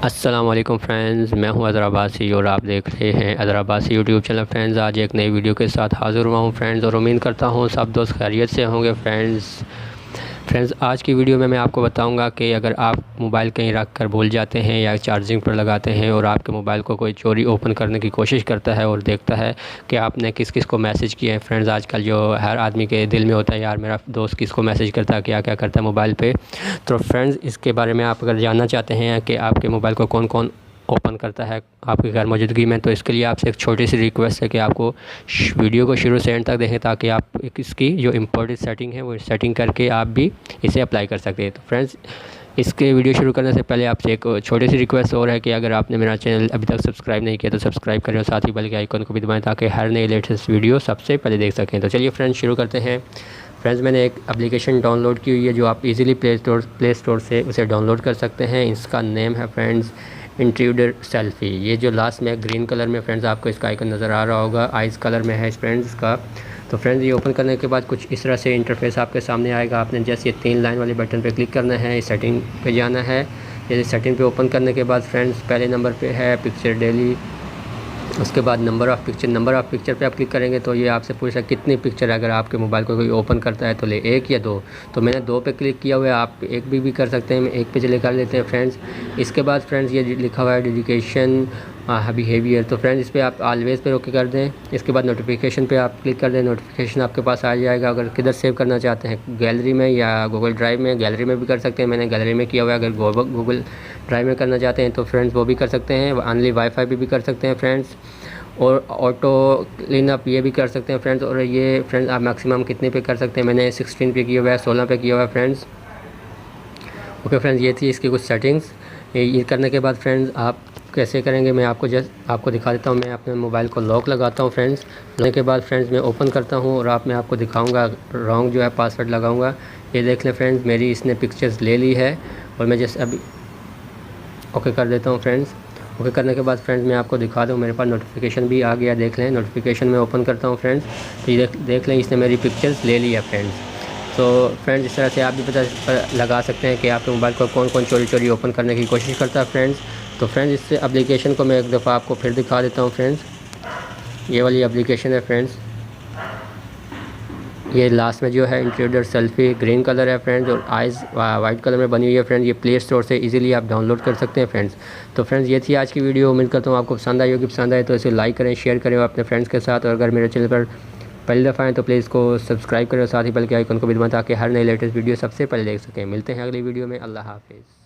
अस्सलाम वालेकुम फ्रेंड्स, मैं हूं अज़हर अब्बासी और आप देख रहे हैं Azhar Abbasi YouTube channel. Friends, आज एक नई वीडियो के साथ हाज़िर हुआ हूं फ्रेंड्स, और उम्मीद करता हूं सब दोस्त खैरियत से होंगे। फ्रेंड्स आज की वीडियो में मैं आपको बताऊंगा कि अगर आप मोबाइल कहीं रख कर भूल जाते हैं या चार्जिंग पर लगाते हैं और आपके मोबाइल को कोई चोरी ओपन करने की कोशिश करता है और देखता है कि आपने किस किस को मैसेज किए हैं। फ्रेंड्स, आजकल जो हर आदमी के दिल में होता है, यार मेरा दोस्त किसको मैसेज करता है, क्या क्या करता है मोबाइल पे। तो फ्रेंड्स, इसके बारे में आप अगर जानना चाहते हैं कि आपके मोबाइल को कौन कौन ओपन करता है आपकी गैर मौजूदगी में, तो इसके लिए आपसे एक छोटी सी रिक्वेस्ट है कि आपको वीडियो को शुरू से एंड तक देखें, ताकि आप इसकी जो इम्पोर्टेंट सेटिंग है वो सेटिंग करके आप भी इसे अप्लाई कर सकते हैं। तो फ्रेंड्स, इसके वीडियो शुरू करने से पहले आपसे एक छोटी सी रिक्वेस्ट और है कि अगर आपने मेरा चैनल अभी तक सब्सक्राइब नहीं किया तो सब्सक्राइब करें और साथ ही बेल के आइकन को भी दबाएं, ताकि हर नई लेटेस्ट वीडियो सबसे पहले देख सकें। तो चलिए फ्रेंड्स, शुरू करते हैं। फ्रेंड्स, मैंने एक एप्लीकेशन डाउनलोड की हुई है जो आप इजीली प्ले स्टोर से उसे डाउनलोड कर सकते हैं। इसका नेम है फ्रेंड्स इंट्रूडर सेल्फी। ये जो लास्ट में ग्रीन कलर में फ्रेंड्स आपको इसका आइकन नज़र आ रहा होगा, आइस कलर में है फ्रेंड्स का। तो फ्रेंड्स, ये ओपन करने के बाद कुछ इस तरह से इंटरफेस आपके सामने आएगा। आपने जैसे ये 3 लाइन वाले बटन पे क्लिक करना है, सेटिंग पे जाना है। ये सेटिंग पे ओपन करने के बाद फ्रेंड्स पहले नंबर पे है पिक्चर डेली, उसके बाद नंबर ऑफ़ पिक्चर पे आप क्लिक करेंगे तो ये आपसे पूछा कितनी पिक्चर अगर आपके मोबाइल को कोई ओपन करता है तो ले, 1 या 2। तो मैंने 2 पे क्लिक किया हुआ है, आप 1 भी कर सकते हैं। मैं 1 पे चले कर लेते हैं फ्रेंड्स। इसके बाद फ्रेंड्स ये लिखा हुआ है डेडिकेशन बिहेवियर, तो फ्रेंड्स इस पर आप ऑलवेज़ पे ओके कर दें। इसके बाद नोटिफिकेशन पे आप क्लिक कर दें, नोटिफिकेशन आपके पास आ जाएगा। अगर किधर सेव करना चाहते हैं, गैलरी में या गूगल ड्राइव में, गैलरी में भी कर सकते हैं, मैंने गैलरी में किया हुआ है। अगर गूगल ड्राइव में करना चाहते हैं तो फ्रेंड्स वो भी कर सकते हैं। ऑनली वाईफाई भी कर सकते हैं फ्रेंड्स, और ऑटो क्लीन अप ये भी कर सकते हैं फ्रेंड्स। और ये फ्रेंड्स आप मैक्सिमम कितने पे कर सकते हैं, मैंने 16 पे किया हुआ है, 16 पे किया हुआ है फ्रेंड्स। ओके फ्रेंड्स, ये थी इसकी कुछ सेटिंग्स। ये करने के बाद फ्रेंड्स आप कैसे करेंगे मैं आपको दिखा देता हूँ। मैं अपने मोबाइल को लॉक लगाता हूँ फ्रेंड्स। लगाने के बाद फ्रेंड्स मैं ओपन करता हूँ और मैं आपको दिखाऊँगा रॉन्ग जो है पासवर्ड लगाऊँगा। ये देख लें फ्रेंड्स, मेरी इसने पिक्चर्स ले ली है और मैं जैसे अभी ओके कर देता हूँ फ्रेंड्स। ओके करने के बाद फ्रेंड्स मैं आपको दिखा दूँ, मेरे पास नोटिफिकेशन भी आ गया, देख लें। नोटिफिकेशन में ओपन करता हूँ फ्रेंड्स, तो ये देख लें इसने मेरी पिक्चर्स ले ली है फ्रेंड्स। तो फ्रेंड्स, इस तरह से आप भी पता लगा सकते हैं कि आपके मोबाइल को कौन कौन चोरी चोरी ओपन करने की कोशिश करता है फ्रेंड्स। तो फ्रेंड्स, इस एप्लीकेशन को मैं एक दफ़ा आपको फिर दिखा देता हूँ फ्रेंड्स। ये वाली एप्लीकेशन है फ्रेंड्स, ये लास्ट में जो है इंट्रूडर सेल्फी ग्रीन कलर है फ्रेंड्स, और आइज़ वाइट कलर में बनी हुई है फ्रेंड्स। ये प्ले स्टोर से इजीली आप डाउनलोड कर सकते हैं फ्रेंड्स। तो फ्रेंड्स, ये थी आज की वीडियो। उम्मीद करता हूँ आपको पसंद आई होगी। पसंद आए तो इसे लाइक करें, शेयर करें अपने फ्रेंड्स के साथ, और अगर मेरे चैनल पर पहली दफ़ा आए तो प्लीज़ इसको सब्सक्राइब करें और साथ ही बेल के आइकन को भी दबाएं, ताकि हर नई लेटेस्ट वीडियो सबसे पहले देख सकें। मिलते हैं अगली वीडियो में। अल्लाह हाफिज़।